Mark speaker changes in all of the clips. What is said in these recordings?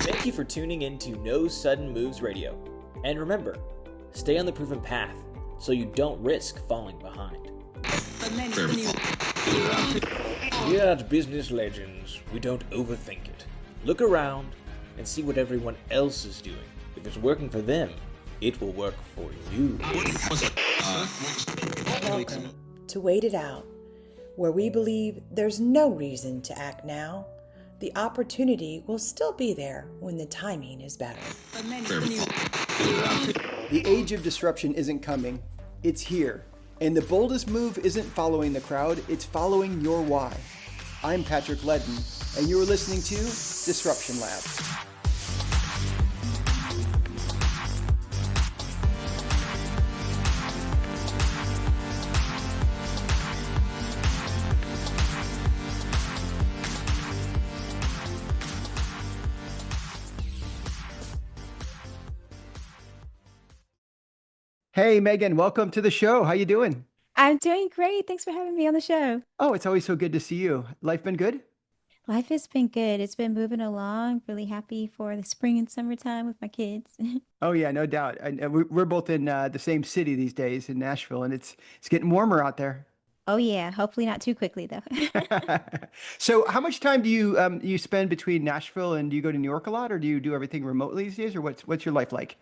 Speaker 1: Thank you for tuning in to No Sudden Moves Radio. And remember, stay on the proven path so you don't risk falling behind. Here at Business Legends, we don't overthink it. Look around and see what everyone else is doing. If it's working for them, it will work for you.
Speaker 2: Welcome to Wait It Out, where we believe there's no reason to act now. The opportunity will still be there when the timing is better.
Speaker 3: The age of disruption isn't coming, it's here. And the boldest move isn't following the crowd, it's following your why. I'm Patrick Ledden, and you're listening to Disruption Lab. Hey, Megan, welcome to the show. How you doing?
Speaker 4: I'm doing great. Thanks for having me on the show.
Speaker 3: Oh, it's always so good to see you. Life been good?
Speaker 4: Life has been good. It's been moving along. Really happy for the spring and summertime with my kids.
Speaker 3: Oh yeah, no doubt. We're both in the same city these days in Nashville, and it's getting warmer out there.
Speaker 4: Oh yeah, hopefully not too quickly though.
Speaker 3: So, how much time do you spend between Nashville and do you go to New York a lot, or do you do everything remotely these days, or what's your life like?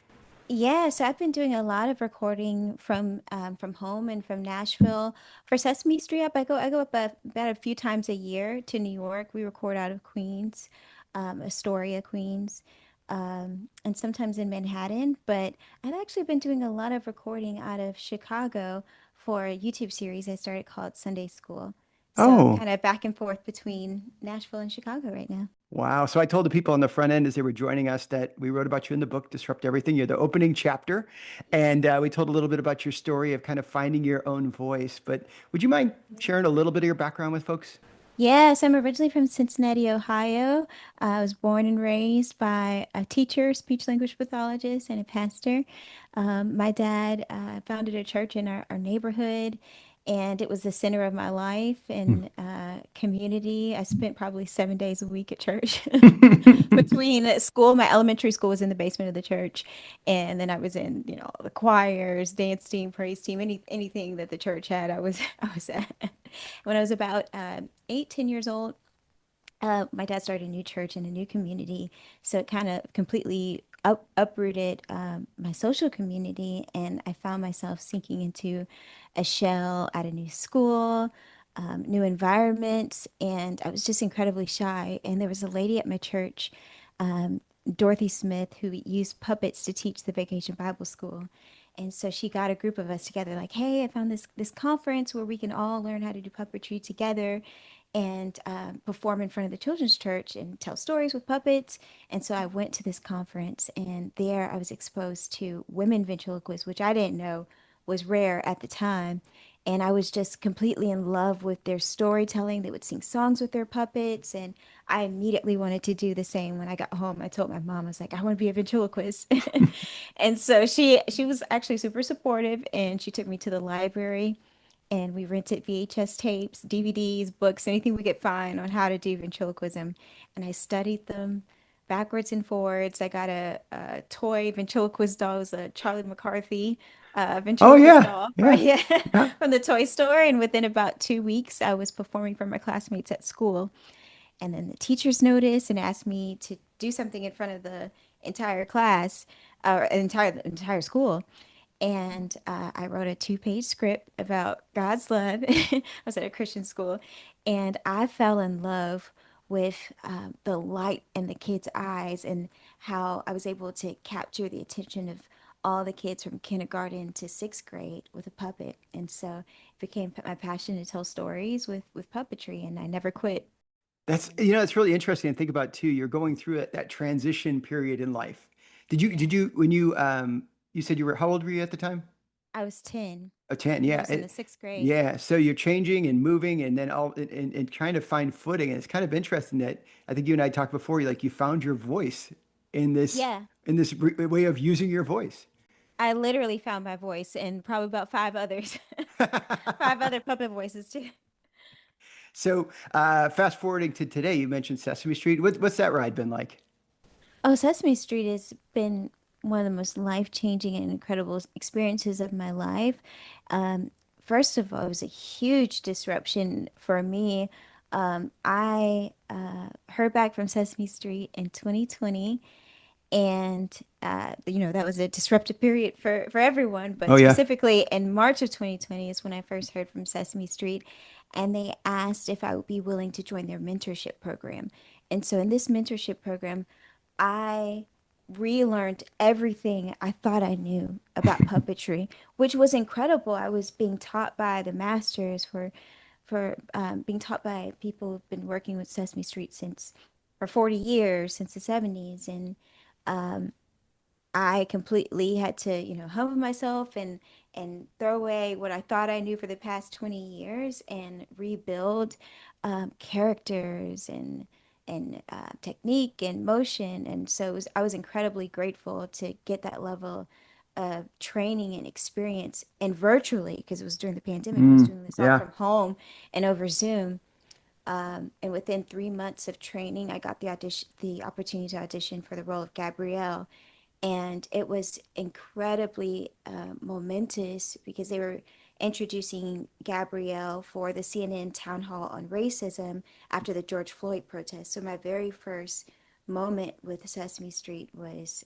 Speaker 4: Yeah, so I've been doing a lot of recording from home and from Nashville. For Sesame Street up, I go up about a few times a year to New York. We record out of Queens, Astoria, Queens, and sometimes in Manhattan. But I've actually been doing a lot of recording out of Chicago for a YouTube series I started called Sunday School. So I'm
Speaker 3: Oh,
Speaker 4: kind of back and forth between Nashville and Chicago right now.
Speaker 3: wow. So I told the people on the front end as they were joining us that we wrote about you in the book, Disrupt Everything. You're the opening chapter. And we told a little bit about your story of kind of finding your own voice. But would you mind sharing a little bit of your background with folks?
Speaker 4: Yes, I'm originally from Cincinnati, Ohio. I was born and raised by a teacher, speech language pathologist, and a pastor. My dad founded a church in our neighborhood, and it was the center of my life and community. I spent probably 7 days a week at church. Between school, my elementary school was in the basement of the church, and then I was in, the choirs, dance team, praise team, anything that the church had, I was at. When I was about 8, 10 years old, my dad started a new church in a new community, so it kind of completely uprooted my social community, and I found myself sinking into a shell at a new school, new environments, and I was just incredibly shy. And there was a lady at my church, um, Dorothy Smith, who used puppets to teach the Vacation Bible School. And so she got a group of us together, like, hey, I found this conference where we can all learn how to do puppetry together and perform in front of the children's church and tell stories with puppets. And so I went to this conference, and there I was exposed to women ventriloquists, which I didn't know was rare at the time. And I was just completely in love with their storytelling. They would sing songs with their puppets, and I immediately wanted to do the same. When I got home, I told my mom, I was like, I want to be a ventriloquist. And so she was actually super supportive, and she took me to the library, and we rented VHS tapes, DVDs, books, anything we could find on how to do ventriloquism. And I studied them backwards and forwards. I got a toy ventriloquist doll. It was a Charlie McCarthy
Speaker 3: Oh
Speaker 4: ventriloquist
Speaker 3: yeah,
Speaker 4: doll
Speaker 3: yeah, yeah.
Speaker 4: from the toy store. And within about 2 weeks, I was performing for my classmates at school. And then the teachers noticed and asked me to do something in front of the entire class, or entire school. And I wrote a 2-page script about God's love. I was at a Christian school, and I fell in love with the light in the kids' eyes and how I was able to capture the attention of all the kids from kindergarten to 6th grade with a puppet. And so it became my passion to tell stories with puppetry, and I never quit.
Speaker 3: It's really interesting to think about too. You're going through that transition period in life. Did you when you said you were how old were you at the time?
Speaker 4: I was 10.
Speaker 3: Oh, 10,
Speaker 4: I
Speaker 3: yeah.
Speaker 4: was in the 6th grade.
Speaker 3: Yeah. So you're changing and moving and then and trying to find footing. And it's kind of interesting that I think you and I talked before, you found your voice in this
Speaker 4: Yeah.
Speaker 3: way of using your voice.
Speaker 4: I literally found my voice and probably about five others, five other puppet voices too.
Speaker 3: So, fast forwarding to today, you mentioned Sesame Street. What's that ride been like?
Speaker 4: Oh, Sesame Street has been one of the most life-changing and incredible experiences of my life. Um, First of all, it was a huge disruption for me. I heard back from Sesame Street in 2020, and that was a disruptive period for everyone,
Speaker 3: Oh
Speaker 4: but
Speaker 3: yeah.
Speaker 4: specifically in March of 2020 is when I first heard from Sesame Street, and they asked if I would be willing to join their mentorship program. And so in this mentorship program, I relearned everything I thought I knew about puppetry, which was incredible. I was being taught by the masters for being taught by people who've been working with Sesame Street since for 40 years, since the 70s. And I completely had to, humble myself and throw away what I thought I knew for the past 20 years and rebuild characters and technique and motion. And so I was incredibly grateful to get that level of training and experience and virtually because it was during the pandemic. I was
Speaker 3: Mm,
Speaker 4: doing this all
Speaker 3: yeah.
Speaker 4: from home and over Zoom. And within 3 months of training, I got the opportunity to audition for the role of Gabrielle, and it was incredibly momentous because they were introducing Gabrielle for the CNN town hall on racism after the George Floyd protest. So my very first moment with Sesame Street was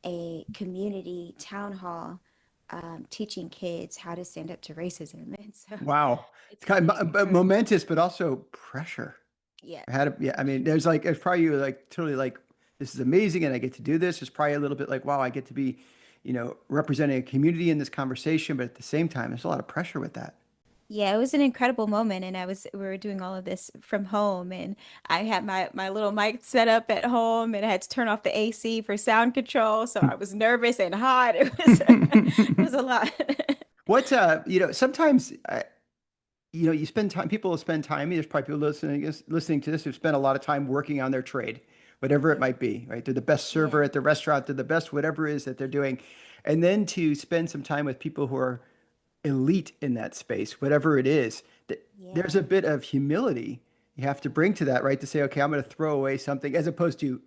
Speaker 4: a community town hall teaching kids how to stand up to racism. And so
Speaker 3: Wow.
Speaker 4: it's
Speaker 3: It's kind
Speaker 4: been
Speaker 3: of
Speaker 4: incredible.
Speaker 3: momentous, but also pressure.
Speaker 4: Yeah.
Speaker 3: I had a, yeah, I mean, there's like, it's probably like totally like, this is amazing and I get to do this. It's probably a little bit like, wow, I get to be, representing a community in this conversation, but at the same time, there's a lot of pressure with that.
Speaker 4: Yeah, it was an incredible moment, and we were doing all of this from home, and I had my little mic set up at home, and I had to turn off the AC for sound control, so I was nervous and hot. It was a lot.
Speaker 3: What, sometimes, you spend time, people will spend time, there's probably people listening to this who've spent a lot of time working on their trade, whatever it
Speaker 4: Yeah,
Speaker 3: might be, right? They're the best server
Speaker 4: yeah,
Speaker 3: at the restaurant, they're the best, whatever it is that they're doing. And then to spend some time with people who are elite in that space, whatever it is, there's a
Speaker 4: yeah.
Speaker 3: bit of humility you have to bring to that, right? To say, okay, I'm going to throw away something as opposed to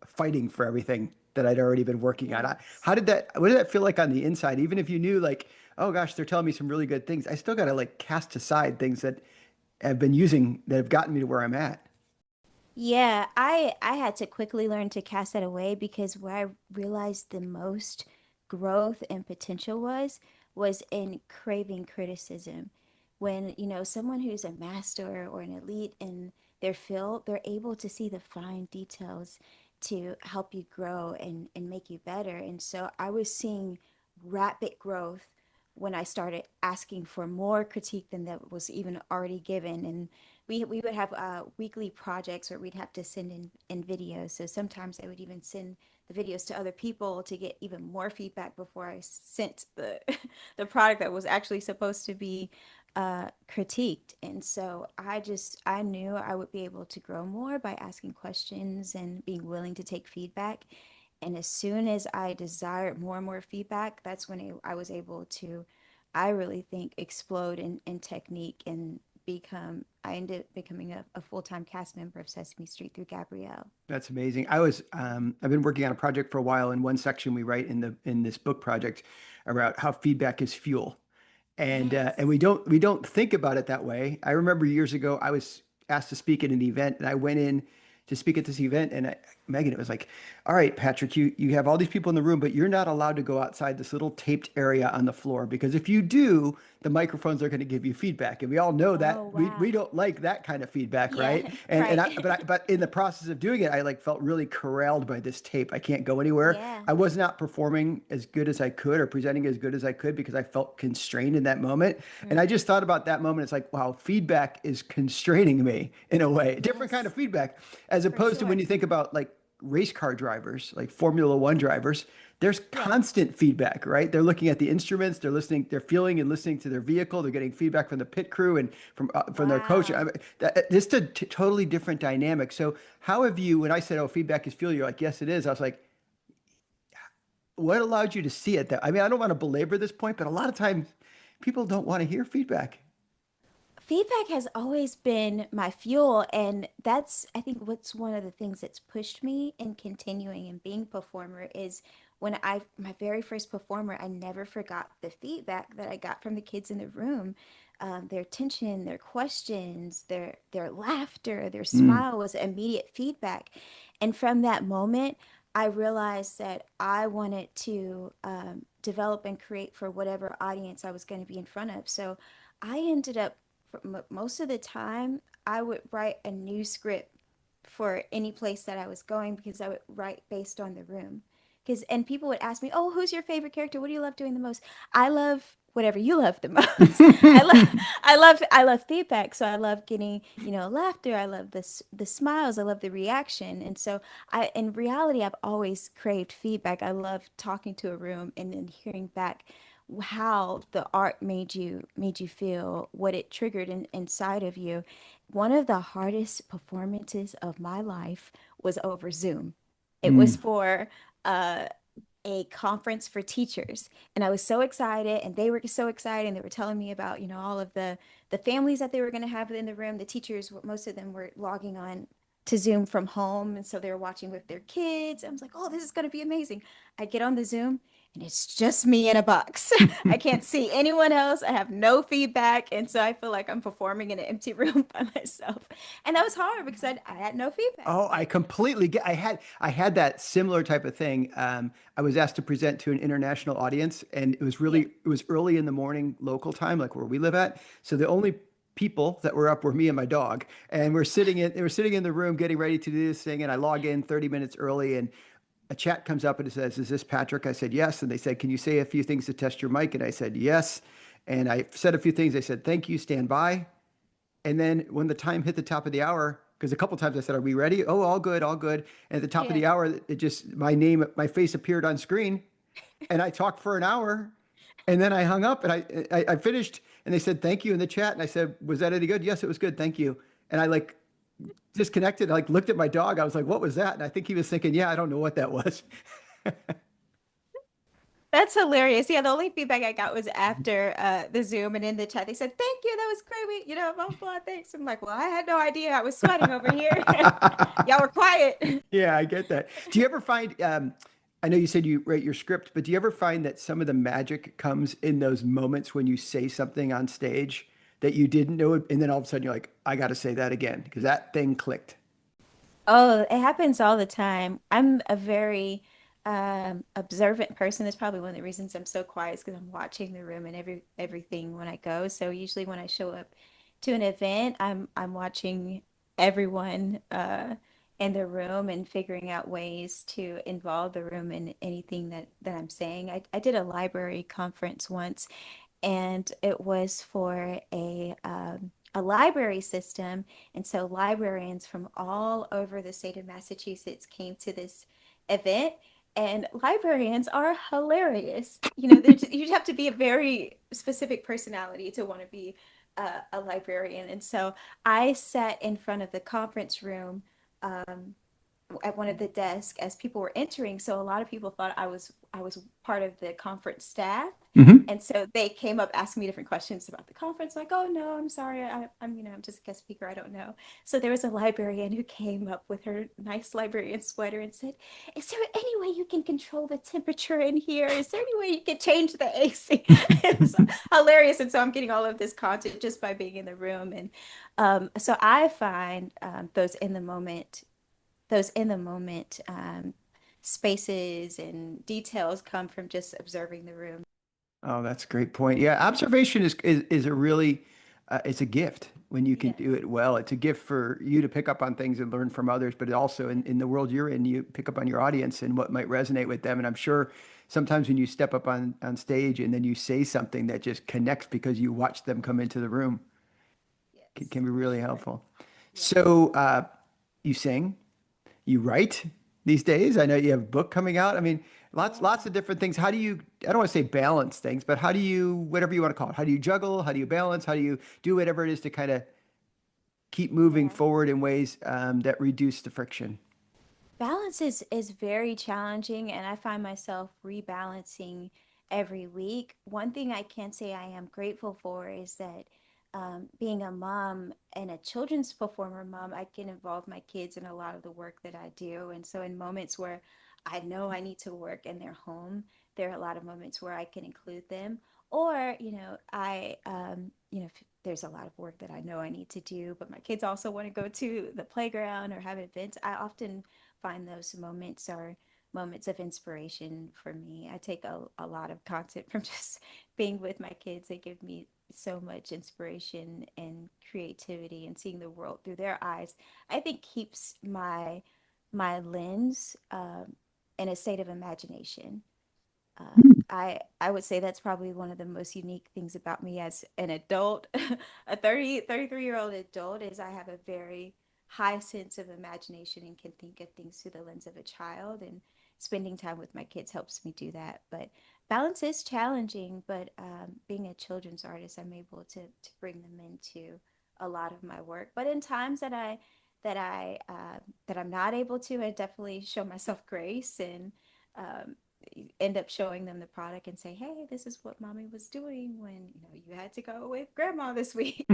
Speaker 3: fighting for everything that I'd already been working on.
Speaker 4: Yes.
Speaker 3: What did that feel like on the inside? Even if you knew like, oh gosh, they're telling me some really good things, I still got to like cast aside things that I've been using that have gotten me to where I'm at.
Speaker 4: Yeah, I had to quickly learn to cast that away because where I realized the most growth and potential was in craving criticism. When, someone who's a master or an elite in their field, they're able to see the fine details to help you grow and make you better. And so I was seeing rapid growth when I started asking for more critique than that was even already given. And we would have weekly projects where we'd have to send in videos. So sometimes I would even send the videos to other people to get even more feedback before I sent the the product that was actually supposed to be critiqued. And so I knew I would be able to grow more by asking questions and being willing to take feedback. And as soon as I desired more and more feedback, that's when I was able to, I really think, explode in technique and I ended up becoming a full-time cast member of Sesame Street through Gabrielle.
Speaker 3: That's amazing. I've been working on a project for a while. In one section we write in this book project about how feedback is fuel. And
Speaker 4: Yes.
Speaker 3: we don't think about it that way. I remember years ago I was asked to speak at an event, and I went in to speak at this event, and Megan, it was like, all right, Patrick, you have all these people in the room, but you're not allowed to go outside this little taped area on the floor because if you do, the microphones are going to give you feedback, and we all know
Speaker 4: Oh,
Speaker 3: that we
Speaker 4: wow.
Speaker 3: don't like that kind of feedback,
Speaker 4: Yeah,
Speaker 3: right?
Speaker 4: right.
Speaker 3: But in the process of doing it, I like felt really corralled by this tape. I can't go anywhere.
Speaker 4: Yeah.
Speaker 3: I was not performing as good as I could or presenting as good as I could because I felt constrained in that moment. And I
Speaker 4: Hmm.
Speaker 3: just thought about that moment. It's like, wow, feedback is constraining me in a way, different kind of
Speaker 4: Yes,
Speaker 3: feedback, as
Speaker 4: for
Speaker 3: opposed to when
Speaker 4: sure.
Speaker 3: you think about like race car drivers, like Formula One drivers. There's
Speaker 4: Yeah.
Speaker 3: constant feedback, right? They're looking at the instruments, they're listening, they're feeling and listening to their vehicle. They're getting feedback from the pit crew and from their coach. I
Speaker 4: Wow.
Speaker 3: mean, this is a totally different dynamic. So, how have you? When I said, "Oh, feedback is fuel," you're like, "Yes, it is." I was like, what allowed you to see it that I mean, I don't want to belabor this point, but a lot of times people don't want to hear feedback.
Speaker 4: Feedback has always been my fuel, and that's, I think, what's one of the things that's pushed me in continuing and being a performer is when my very first performer, I never forgot the feedback that I got from the kids in the room. Their attention, their questions, their laughter, their
Speaker 3: Mm,
Speaker 4: smile was immediate feedback. And from that moment, I realized that I wanted to develop and create for whatever audience I was going to be in front of. So I ended up most of the time, I would write a new script for any place that I was going because I would write based on the room. Because and people would ask me, "Oh, who's your favorite character? What do you love doing the most?" I love whatever you love the most. I love feedback. So I love getting, laughter. I love the smiles. I love the reaction. And so in reality, I've always craved feedback. I love talking to a room and then hearing back how the art made you feel, what it triggered inside of you. One of the hardest performances of my life was over Zoom. It was
Speaker 3: mm.
Speaker 4: for uh, a conference for teachers, and I was so excited, and they were so excited, and they were telling me about, all of the families that they were going to have in the room. The teachers, most of them were logging on to Zoom from home, and so they were watching with their kids. I was like, "Oh, this is going to be amazing." I get on the Zoom, and it's just me in a box. I can't see anyone else. I have no feedback, and so I feel like I'm performing in an empty room by myself. And that was hard because I had no feedback.
Speaker 3: Oh, I completely get. I had that similar type of thing. I was asked to present to an international audience, and
Speaker 4: Yeah.
Speaker 3: it was early in the morning local time, like where we live at. So the only people that were up were me and my dog, and we're sitting in the room getting ready to do this thing. And I log in 30 minutes early, and a chat comes up and it says, "Is this Patrick?" I said yes, and they said, "Can you say a few things to test your mic?" And I said yes, and I said a few things. They said, "Thank you, stand by." And then when the time hit the top of the hour, because a couple times I said, "Are we ready?" "Oh, all good, all good." And at the top of the
Speaker 4: Yeah.
Speaker 3: hour, it just my face appeared on screen, and I talked for an hour, and then I hung up, and I finished, and they said thank you in the chat, and I said, "Was that any good?" "Yes, it was good, thank you." And I like disconnected, I like looked at my dog. I was like, "What was that?" And I think he was thinking, "Yeah, I don't know what that was."
Speaker 4: That's hilarious. Yeah, the only feedback I got was after the Zoom and in the chat. They said, "Thank you, that was great. Blah, blah, blah, thanks." I'm like, "Well, I had no idea. I was sweating over here. Y'all were quiet."
Speaker 3: Yeah, I get that. Do you ever find, I know you said you write your script, but do you ever find that some of the magic comes in those moments when you say something on stage that you didn't know, and then all of a sudden you're like, I got to say that again because that thing clicked?
Speaker 4: Oh, it happens all the time. I'm a very observant person. That's probably one of the reasons I'm so quiet is because I'm watching the room and everything when I go. So usually when I show up to an event, I'm watching everyone in the room and figuring out ways to involve the room in anything that I'm saying. I did a library conference once, and it was for a library system. And so librarians from all over the state of Massachusetts came to this event. And librarians are hilarious. You have to be a very specific personality to want to be a librarian. And so I sat in front of the conference room um, at one of the desks as people were entering. So a lot of people thought I was part of the conference staff.
Speaker 3: Hmm.
Speaker 4: And so they came up asking me different questions about the conference, like, "Oh no, I'm sorry, I'm just a guest speaker, I don't know." So there was a librarian who came up with her nice librarian sweater and said, "Is there any way you can control the temperature in here? Is there any way you can change the AC?" It was hilarious. And so I'm getting all of this content just by being in the room. And so I find those in the moment spaces and details come from just observing the room.
Speaker 3: Oh, that's a great point. Yeah, observation is a really it's a gift when you can
Speaker 4: Yes.
Speaker 3: do it well. It's a gift for you to pick up on things and learn from others, but also in the world you're in, you pick up on your audience and what might resonate with them. And I'm sure sometimes when you step up on stage and then you say something that just connects because you watch them come into the room,
Speaker 4: Yes,
Speaker 3: can be
Speaker 4: for
Speaker 3: really
Speaker 4: sure.
Speaker 3: helpful.
Speaker 4: Yes.
Speaker 3: So you sing, you write these days. I know you have a book coming out. I mean, lots
Speaker 4: Yeah.
Speaker 3: of different things. How do you, I don't want to say balance things, but how do you, whatever you want to call it, how do you juggle? How do you balance? How do you do whatever it is to kind of keep moving
Speaker 4: Yeah.
Speaker 3: forward in ways that reduce the friction?
Speaker 4: Balance is very challenging, and I find myself rebalancing every week. One thing I can say I am grateful for is that being a mom and a children's performer mom, I can involve my kids in a lot of the work that I do. And so in moments where I know I need to work in their home, there are a lot of moments where I can include them. Or, if there's a lot of work that I know I need to do, but my kids also want to go to the playground or have events. I often find those moments are moments of inspiration for me. I take a lot of content from just being with my kids. They give me so much inspiration and creativity, and seeing the world through their eyes, I think keeps my lens in a state of imagination. I would say that's probably one of the most unique things about me as an adult, a 33-year-old adult, is I have a very high sense of imagination and can think of things through the lens of a child. And spending time with my kids helps me do that. But balance is challenging, but being a children's artist, I'm able to bring them into a lot of my work. But in times that I'm not able to, I definitely show myself grace and um, end up showing them the product and say, "Hey, this is what mommy was doing when you had to go with grandma this week."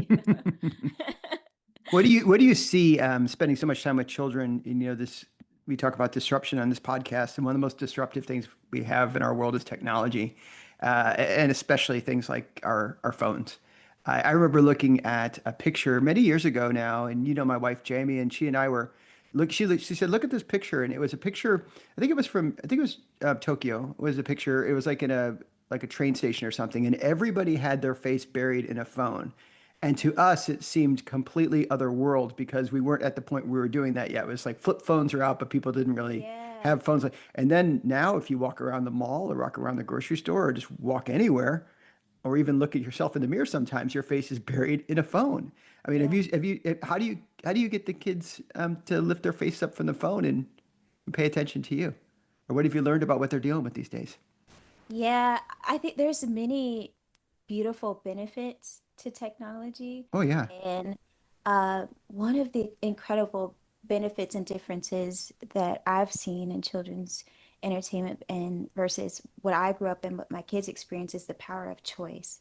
Speaker 3: What do you see spending so much time with children? This we talk about disruption on this podcast, and one of the most disruptive things we have in our world is technology, and especially things like our phones. I remember looking at a picture many years ago now, and my wife Jamie, and she and I were look. She said, "Look at this picture," and it was a picture. I think it was Tokyo. It was a picture. It was like in a train station or something, and everybody had their face buried in a phone. And to us, it seemed completely otherworld because we weren't at the point where we were doing that yet. It was like flip phones are out, but people didn't really
Speaker 4: Yeah.
Speaker 3: have phones. And then now, if you walk around the mall or walk around the grocery store or just walk anywhere, or even look at yourself in the mirror, sometimes your face is buried in a phone. I mean,
Speaker 4: Yeah.
Speaker 3: how do you get the kids to lift their face up from the phone and pay attention to you? Or what have you learned about what they're dealing with these days?
Speaker 4: Yeah, I think there's many beautiful benefits to technology.
Speaker 3: Oh yeah.
Speaker 4: And one of the incredible benefits and differences that I've seen in children's entertainment and versus what I grew up in, what my kids experience, is the power of choice.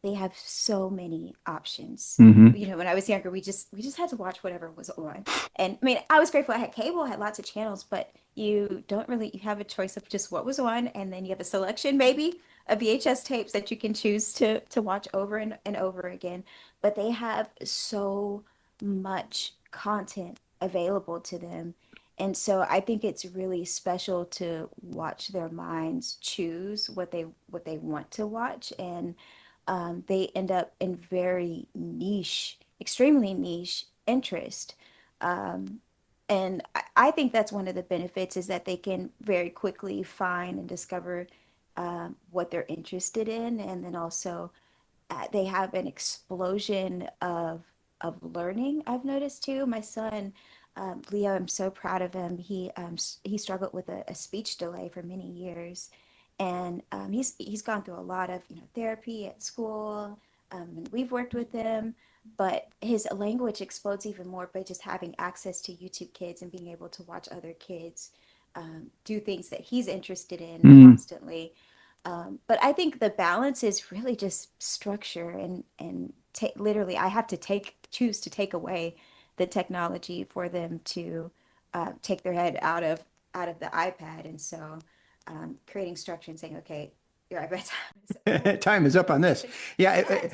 Speaker 4: They have so many options.
Speaker 3: Hmm.
Speaker 4: When I was younger, we just had to watch whatever was on. And I mean, I was grateful I had cable, I had lots of channels, but you have a choice of just what was on, and then you have a selection maybe of VHS tapes that you can choose to watch over and over again. But they have so much content available to them. And so I think it's really special to watch their minds choose what they want to watch. And they end up in very niche, extremely niche interest. Um, and I think that's one of the benefits, is that they can very quickly find and discover what they're interested in. And then also they have an explosion of learning. I've noticed too. My son, Leo, I'm so proud of him. He struggled with a speech delay for many years, and he's gone through a lot of therapy at school, and we've worked with him. But his language explodes even more by just having access to YouTube Kids and being able to watch other kids do things that he's interested in constantly. But I think the balance is really just structure, and literally I have to choose to take away the technology for them to take their head out of the iPad. And so creating structure and saying, okay, your iPad time is over.
Speaker 3: Time is up on this. Yeah,
Speaker 4: Yeah,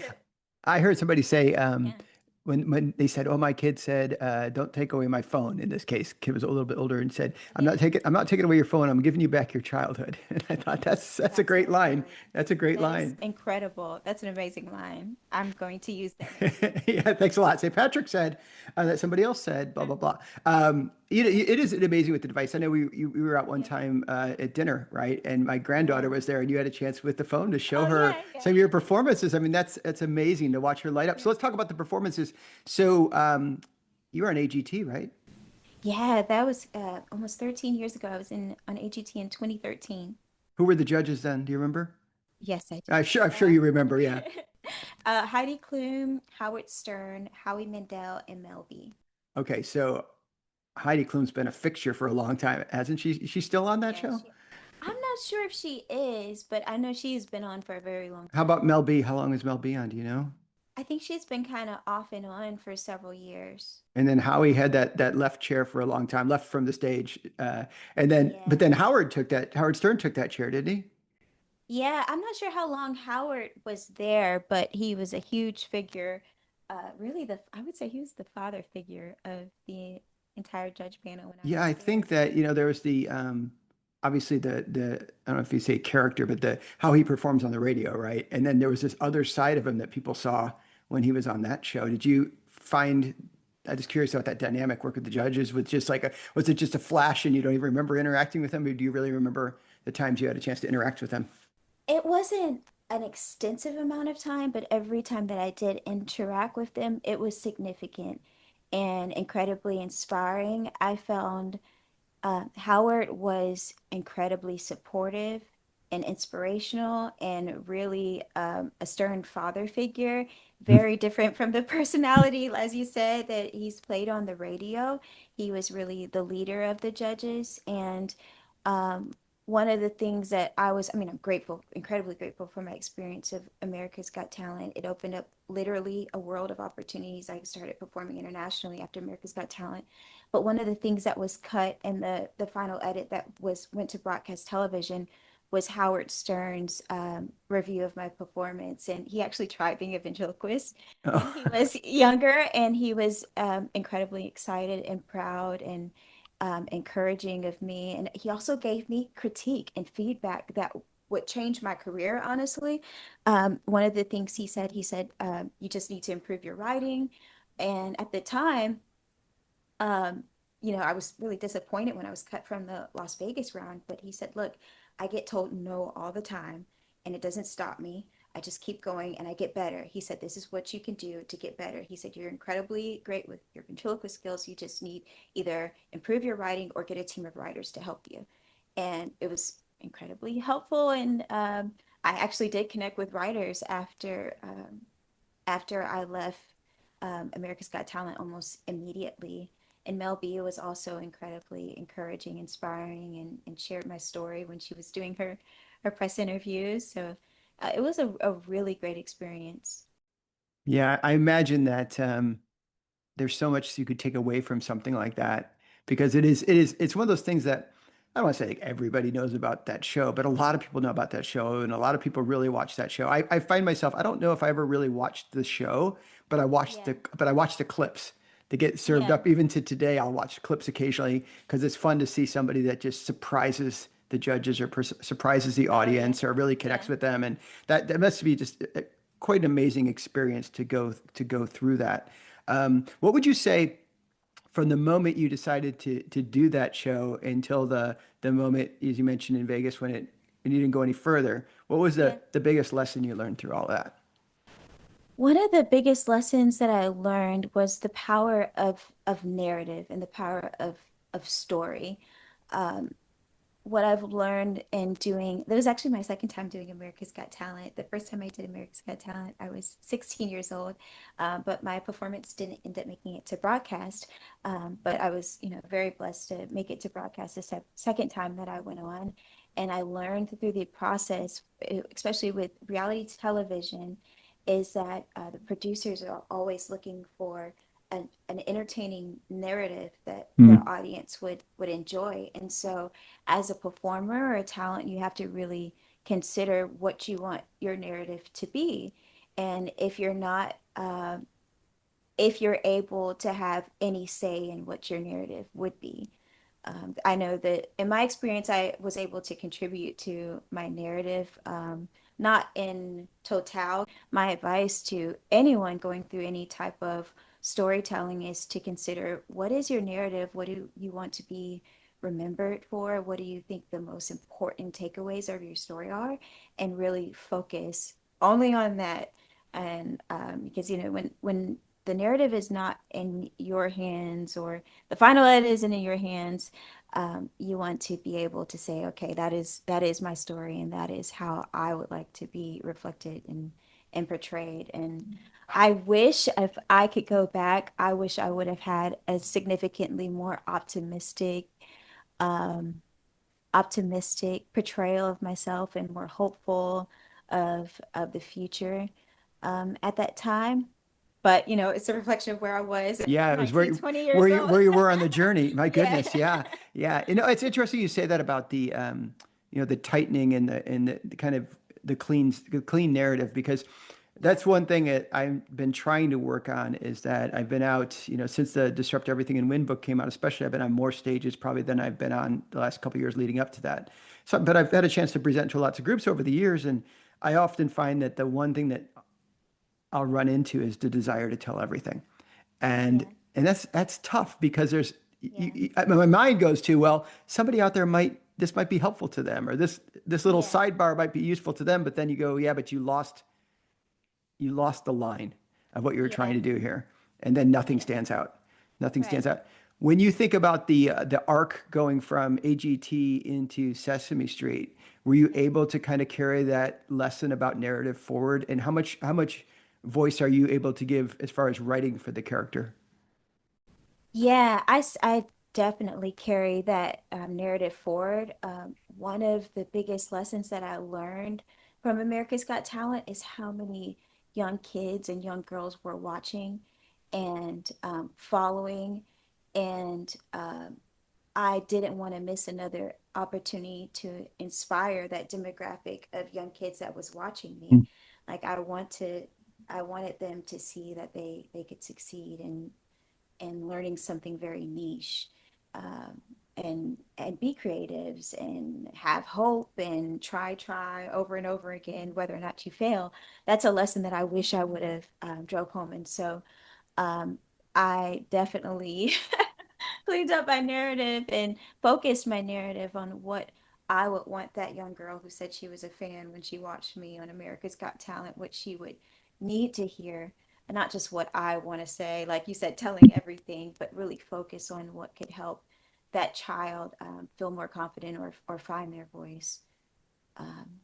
Speaker 3: I heard somebody say
Speaker 4: yeah,
Speaker 3: when they said, "Oh, my kid said, don't take away my phone." In this case, kid was a little bit older and said,
Speaker 4: yeah.
Speaker 3: I'm not taking away your phone. I'm giving you back your childhood." And I thought that's a
Speaker 4: That's
Speaker 3: great
Speaker 4: so
Speaker 3: line.
Speaker 4: good.
Speaker 3: That's a great
Speaker 4: That is
Speaker 3: line.
Speaker 4: incredible. That's an amazing line. I'm going to use that next time.
Speaker 3: Yeah, thanks a lot. Say Patrick said that somebody else said blah blah blah. It is amazing with the device. I know we were out one
Speaker 4: Yeah.
Speaker 3: time at dinner, right? And my granddaughter
Speaker 4: Yeah.
Speaker 3: was there, and you had a chance with the phone to show
Speaker 4: Oh
Speaker 3: her
Speaker 4: yeah, yeah,
Speaker 3: some of your performances. I mean, that's amazing to watch her light up.
Speaker 4: yeah.
Speaker 3: So let's talk about the performances. So you were on AGT, right?
Speaker 4: Yeah, that was almost 13 years ago. I was in on AGT in 2013.
Speaker 3: Who were the judges then? Do you remember?
Speaker 4: Yes, I
Speaker 3: I'm sure
Speaker 4: do.
Speaker 3: you remember. Yeah.
Speaker 4: Heidi Klum, Howard Stern, Howie Mandel, and Mel B.
Speaker 3: Okay, so Heidi Klum's been a fixture for a long time, hasn't she? Is she still on that
Speaker 4: Yeah,
Speaker 3: show?
Speaker 4: I'm not sure if she is, but I know she's been on for a very long
Speaker 3: How about
Speaker 4: time.
Speaker 3: Mel B? How long is Mel B on? Do you know?
Speaker 4: I think she's been kind of off and on for several years.
Speaker 3: And then Howie had that left chair for a long time, left from the stage. But
Speaker 4: Yeah.
Speaker 3: then Howard Stern took that chair, didn't he?
Speaker 4: Yeah, I'm not sure how long Howard was there, but he was a huge figure. Really I would say he was the father figure of the entire judge panel when I
Speaker 3: Yeah,
Speaker 4: was
Speaker 3: I
Speaker 4: there.
Speaker 3: think that, there was obviously I don't know if you say character, but the how he performs on the radio, right? And then there was this other side of him that people saw when he was on that show. Did you find, I'm just curious about that dynamic work with the judges with just was it just a flash and you don't even remember interacting with him, or do you really remember the times you had a chance to interact with him?
Speaker 4: It wasn't an extensive amount of time, but every time that I did interact with them, it was significant and incredibly inspiring. I found Howard was incredibly supportive and inspirational and really a stern father figure, very different from the personality, as you said, that he's played on the radio. He was really the leader of the judges. And um, one of the things that I mean, I'm grateful, incredibly grateful for my experience of America's Got Talent. It opened up literally a world of opportunities. I started performing internationally after America's Got Talent. But one of the things that was cut in the final edit that was went to broadcast television was Howard Stern's review of my performance, and he actually tried being a ventriloquist when he
Speaker 3: Oh.
Speaker 4: was younger, and he was incredibly excited and proud and encouraging of me, and he also gave me critique and feedback that would change my career, honestly. One of the things he said, you just need to improve your writing, and at the time um, I was really disappointed when I was cut from the Las Vegas round, but he said, look, I get told no all the time, and it doesn't stop me. I just keep going and I get better. He said, this is what you can do to get better. He said, you're incredibly great with your ventriloquist skills. You just need either improve your writing or get a team of writers to help you. And it was incredibly helpful. And I actually did connect with writers after I left America's Got Talent almost immediately. And Mel B was also incredibly encouraging, inspiring, and shared my story when she was doing her press interviews. So it was a really great experience.
Speaker 3: Yeah, I imagine that there's so much you could take away from something like that because it's one of those things that I don't want to say like everybody knows about that show, but a lot of people know about that show and a lot of people really watch that show. I find myself, I don't know if I ever really watched the show,
Speaker 4: Yeah.
Speaker 3: but I watched the clips that get served
Speaker 4: Yeah.
Speaker 3: up. Even to today, I'll watch clips occasionally because it's fun to see somebody that just surprises the judges or surprises the
Speaker 4: Oh, yeah.
Speaker 3: audience or really
Speaker 4: Yeah.
Speaker 3: connects with them. And that must be just quite an amazing experience to go through that. What would you say from the moment you decided to do that show until the moment, as you mentioned in Vegas, when you didn't go any further? What was
Speaker 4: Yeah.
Speaker 3: the biggest lesson you learned through all that?
Speaker 4: One of the biggest lessons that I learned was the power of narrative and the power of story. Um, what I've learned in doing, that was actually my second time doing America's Got Talent. The first time I did America's Got Talent, I was 16 years old, but my performance didn't end up making it to broadcast. But I was, very blessed to make it to broadcast the second time that I went on. And I learned through the process, especially with reality television, is that the producers are always looking for an entertaining narrative that the
Speaker 3: Hmm.
Speaker 4: audience would enjoy. And so as a performer or a talent, you have to really consider what you want your narrative to be. And if you're able to have any say in what your narrative would be. I know that in my experience, I was able to contribute to my narrative, not in total. My advice to anyone going through any type of storytelling is to consider what is your narrative? What do you want to be remembered for? What do you think the most important takeaways of your story are? And really focus only on that. And because, when the narrative is not in your hands or the final edit isn't in your hands, you want to be able to say, okay, that is my story, and that is how I would like to be reflected and portrayed. And I wish if I could go back, I wish I would have had a significantly more um, optimistic portrayal of myself and more hopeful of the future. at that time. But, it's a reflection of where I was at
Speaker 3: Yeah, it was
Speaker 4: 19, 20 years old.
Speaker 3: where you were on the journey. My
Speaker 4: Yeah.
Speaker 3: goodness, yeah, yeah. It's interesting you say that about the the tightening and the kind of the clean narrative, because that's one thing that I've been trying to work on, is that I've been out, since the Disrupt Everything and Win book came out, especially I've been on more stages probably than I've been on the last couple of years leading up to that. So, but I've had a chance to present to lots of groups over the years, and I often find that the one thing that I'll run into is the desire to tell everything. And
Speaker 4: Yeah.
Speaker 3: that's tough, because
Speaker 4: Yeah.
Speaker 3: my mind goes to, well, somebody out there this might be helpful to them, or this little
Speaker 4: Yeah.
Speaker 3: sidebar might be useful to them, but then you go, yeah, but you lost the line of what you were trying
Speaker 4: Yeah.
Speaker 3: to do here. And then nothing
Speaker 4: Yeah.
Speaker 3: stands out. Nothing stands
Speaker 4: Right.
Speaker 3: out. When you think about the arc going from AGT into Sesame Street, were you
Speaker 4: Yeah.
Speaker 3: able to kind of carry that lesson about narrative forward? And how much voice are you able to give as far as writing for the character?
Speaker 4: Yeah, I definitely carry that narrative forward. One of the biggest lessons that I learned from America's Got Talent is how many young kids and young girls were watching and following. And I didn't want to miss another opportunity to inspire that demographic of young kids that was watching me. Like I wanted them to see that they could succeed and learning something very niche, um, and be creatives and have hope and try over and over again, whether or not you fail. That's a lesson that I wish I would have drove home. And so um, I definitely cleaned up my narrative and focused my narrative on what I would want that young girl who said she was a fan when she watched me on America's Got Talent, what she would need to hear, and not just what I want to say, like you said, telling everything, but really focus on what could help that child feel more confident or find their voice. Um,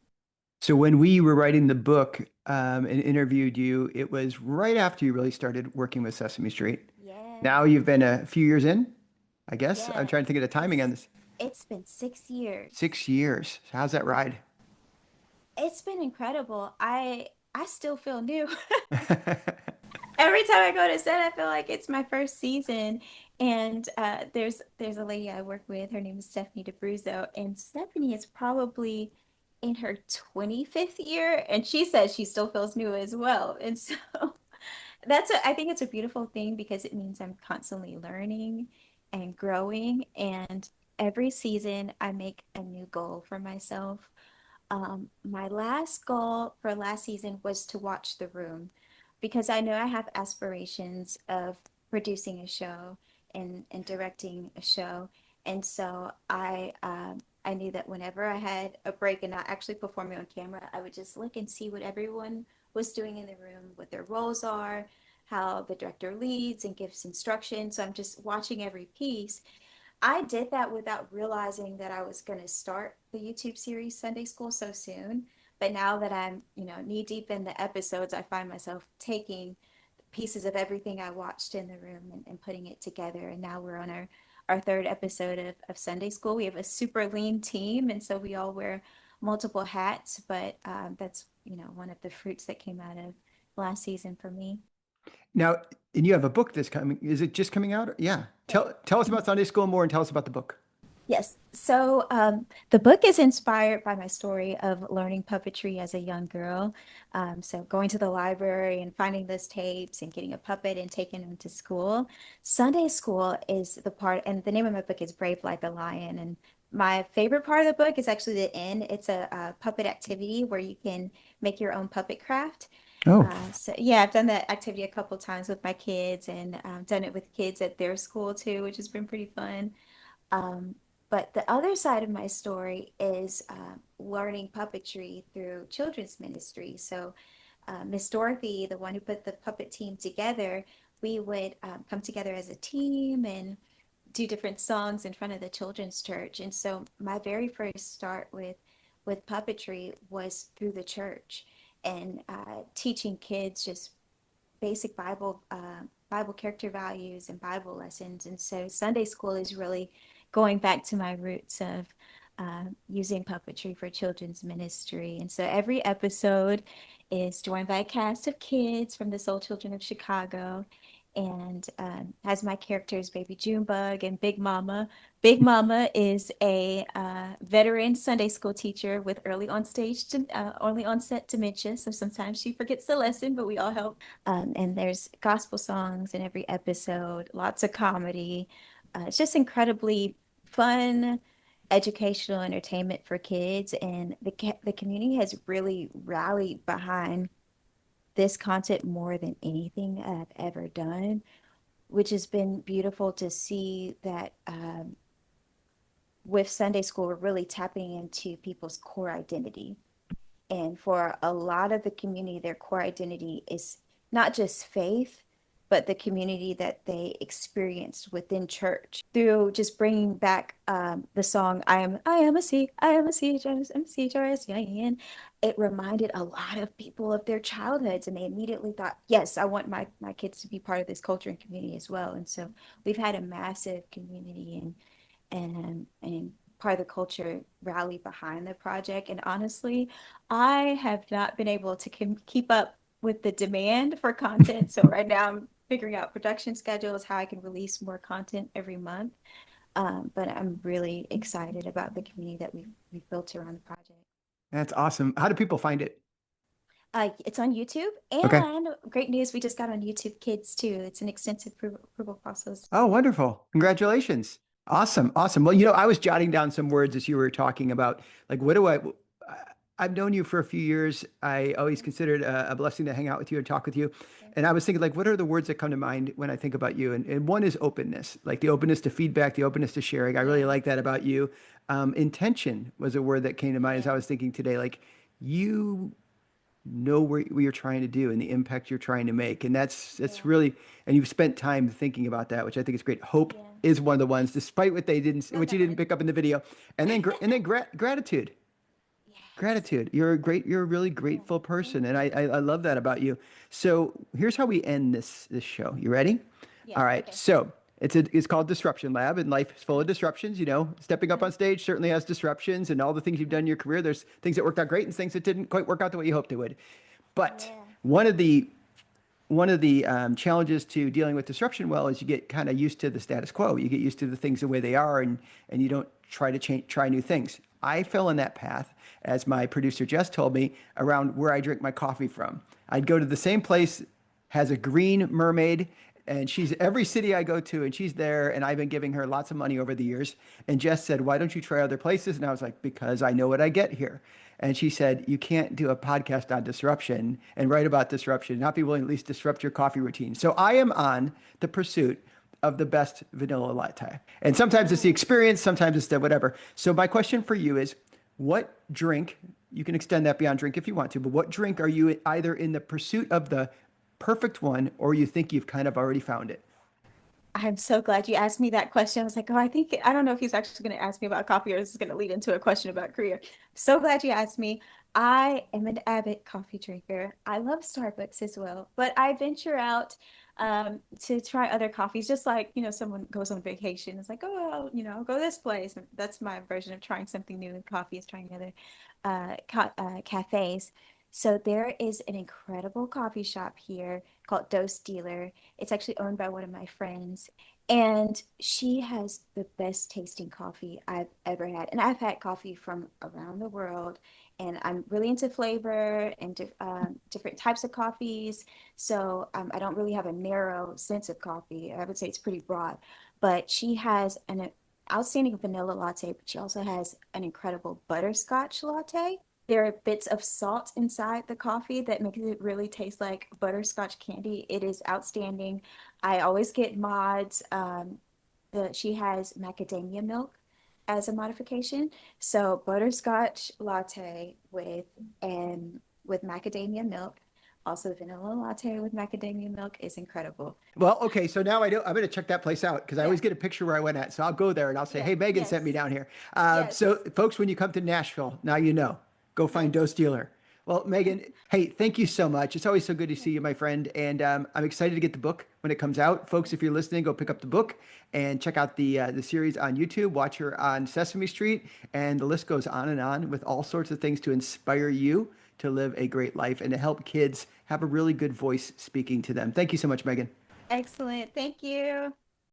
Speaker 3: So when we were writing the book, and interviewed you, it was right after you really started working with Sesame Street. Now
Speaker 4: yeah,
Speaker 3: you've been a few years in, I guess. I'm
Speaker 4: yeah,
Speaker 3: trying to think of the timing on
Speaker 4: it's
Speaker 3: this.
Speaker 4: it's been 6 years.
Speaker 3: 6 years. How's that ride?
Speaker 4: It's been incredible. I still feel new. Every time I go to set, I feel like it's my first season. And there's a lady I work with. Her name is Stephanie DeBruzzo, and Stephanie is probably in her 25th year, and she says she still feels new as well. And so I think it's a beautiful thing because it means I'm constantly learning and growing. And every season, I make a new goal for myself. My last goal for last season was to watch The Room because I know I have aspirations of producing a show and directing a show. And so I knew that whenever I had a break and not actually performing on camera, I would just look and see what everyone was doing in the room, what their roles are, how the director leads and gives instruction. So I'm just watching every piece. I did that without realizing that I was going to start the YouTube series Sunday School so soon. But now that I'm, knee deep in the episodes, I find myself taking pieces of everything I watched in the room and putting it together. And now we're on our third episode of Sunday School. We have a super lean team, and so we all wear multiple hats. But that's, one of the fruits that came out of last season for me.
Speaker 3: Now, and you have a book that's coming. Is it just coming out? Yeah. Tell us about Sunday School more, and tell us about the book.
Speaker 4: Yes. So the book is inspired by my story of learning puppetry as a young girl. So going to the library and finding those tapes and getting a puppet and taking them to school. Sunday school is the part, and the name of my book is Brave Like a Lion. And my favorite part of the book is actually the end. It's a puppet activity where you can make your own puppet craft.
Speaker 3: Oh,
Speaker 4: So yeah, I've done that activity a couple times with my kids and done it with kids at their school too, which has been pretty fun. Um, but the other side of my story is learning puppetry through children's ministry. So, Miss Dorothy, the one who put the puppet team together, we would come together as a team and do different songs in front of the children's church. And so, my very first start with puppetry was through the church and teaching kids just basic Bible character values and Bible lessons. And so Sunday school is really going back to my roots of using puppetry for children's ministry. And so every episode is joined by a cast of kids from the Soul Children of Chicago, and has my characters Baby Junebug and Big Mama. Big Mama is a veteran Sunday school teacher with early onset dementia, so sometimes she forgets the lesson, but we all help. And there's gospel songs in every episode, lots of comedy. It's just incredibly fun, educational entertainment for kids, and the community has really rallied behind this content more than anything I've ever done, which has been beautiful to see that with Sunday school, we're really tapping into people's core identity. And for a lot of the community, their core identity is not just faith, but the community that they experienced within church through just bringing back the song I am a C, I am a C, I'm a C-H-R-S-E-I-N. It reminded a lot of people of their childhoods, and they immediately thought, yes, I want my kids to be part of this culture and community as well. And so we've had a massive community and part of the culture rally behind the project. And honestly, I have not been able to keep up with the demand for content. So right now I'm figuring out production schedules, how I can release more content every month. But I'm really excited about the community that we've built around the project.
Speaker 3: That's awesome. How do people find it?
Speaker 4: It's on YouTube,
Speaker 3: Okay.
Speaker 4: and great news, we just got on YouTube Kids too. It's an extensive approval process.
Speaker 3: Oh, wonderful. Congratulations. Awesome. Awesome. Well, I was jotting down some words as you were talking about, like, I've known you for a few years. I always considered a blessing to hang out with you and talk with you. And I was thinking, like, what are the words that come to mind when I think about you? And one is openness, like the openness to feedback, the openness to sharing. I really like that about you. Intention was a word that came to mind as I was thinking today, like, you know what you're trying to do and the impact you're trying to make. And that's really, and you've spent time thinking about that, which I think is great. Hope is one of the ones, despite what you didn't pick up in the video. And then, gratitude. Gratitude. You're a really grateful person. And I love that about you. So here's how we end this show. You ready?
Speaker 4: Yeah,
Speaker 3: All right.
Speaker 4: okay.
Speaker 3: So it's called Disruption Lab, and life is full of disruptions. Stepping up on stage certainly has disruptions, and all the things you've done in your career, there's things that worked out great and things that didn't quite work out the way you hoped it would. But one of the challenges to dealing with disruption is you get kind of used to the status quo. You get used to the things the way they are, and you don't try to try new things. I fell in that path, as my producer Jess told me, around where I drink my coffee from. I'd go to the same place, has a green mermaid, and she's every city I go to, and she's there, and I've been giving her lots of money over the years. And Jess said, "Why don't you try other places?" And I was like, "Because I know what I get here." And she said, "You can't do a podcast on disruption and write about disruption, not be willing to at least disrupt your coffee routine." So I am on the pursuit of the best vanilla latte. And sometimes it's the experience, sometimes it's the whatever. So my question for you is, what drink, you can extend that beyond drink if you want to, but what drink are you either in the pursuit of the perfect one, or you think you've kind of already found it?
Speaker 4: I'm so glad you asked me that question. I was like, I don't know if he's actually going to ask me about coffee, or this is going to lead into a question about career. So glad you asked me. I am an avid coffee drinker. I love Starbucks as well, but I venture out to try other coffees, just like, someone goes on vacation. It's like, oh, I'll go this place. That's my version of trying something new in coffee, is trying other cafes. So there is an incredible coffee shop here called Dose Dealer. It's actually owned by one of my friends, and she has the best tasting coffee I've ever had. And I've had coffee from around the world, and I'm really into flavor and different types of coffees. So I don't really have a narrow sense of coffee. I would say it's pretty broad, but she has an outstanding vanilla latte, but she also has an incredible butterscotch latte. There are bits of salt inside the coffee that makes it really taste like butterscotch candy. It is outstanding. I always get mods. She has macadamia milk as a modification. So butterscotch latte with macadamia milk. Also, vanilla latte with macadamia milk is incredible.
Speaker 3: Well, okay, so now I'm going to check that place out, because I always get a picture where I went at. So I'll go there and I'll say, "Hey, Megan sent me down here." So folks, when you come to Nashville, now you know. Go find Dose Dealer. Well, Megan, hey, thank you so much. It's always so good to see you, my friend. And I'm excited to get the book when it comes out. Folks, if you're listening, go pick up the book and check out the series on YouTube. Watch her on Sesame Street, and the list goes on and on with all sorts of things to inspire you to live a great life and to help kids have a really good voice speaking to them. Thank you so much, Megan.
Speaker 4: Excellent. Thank you.